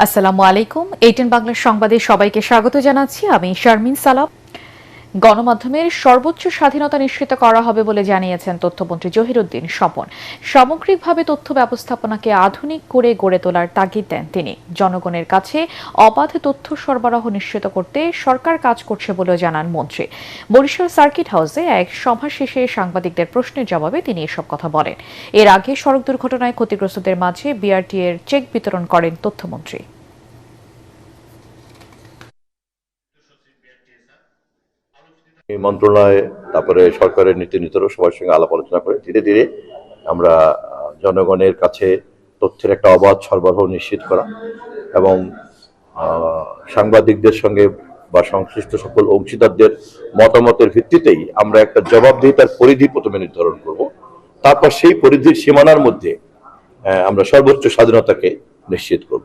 আসসালামু আলাইকুম। এইটেন বাংলার সংবাদে সবাইকে স্বাগত জানাচ্ছি। আমি শারমিন সালাম। গণমাধ্যমের সর্বোচ্চ স্বাধীনতা নিশ্চিত করা হবে বলে জানিয়েছেন তথ্যমন্ত্রী জহিরুদ্দিন স্বপন। সামগ্রিকভাবে তথ্য ব্যবস্থাপনাকে আধুনিক করে গড়ে তোলার তাগিদ দেন তিনি। জনগণের কাছে অবাধ তথ্য সরবরাহ নিশ্চিত করতে সরকার কাজ করছে বলেও জানান মন্ত্রী। বরিশাল সার্কিট হাউসে এক সভা শেষে সাংবাদিকদের প্রশ্নের জবাবে তিনি এসব কথা বলেন। এর আগে সড়ক দুর্ঘটনায় ক্ষতিগ্রস্তদের মাঝে বিআরটি এর চেক বিতরণ করেন তথ্যমন্ত্রী। মন্ত্রণালয় তারপরে সরকারের নীতি নির্ধারক সবার সঙ্গে আলাপ আলোচনা করে ধীরে ধীরে আমরা জনগণের কাছে তথ্যের একটা অবাধ সরবরাহ নিশ্চিত করা এবং সাংবাদিকদের সঙ্গে বা সংশ্লিষ্ট সকল অংশীদারদের মতামতের ভিত্তিতেই আমরা একটা জবাবদিহিতার পরিধি প্রথমে নির্ধারণ করব। তারপর সেই পরিধির সীমানার মধ্যে আমরা সর্বোচ্চ স্বাধীনতাকে নিশ্চিত করব।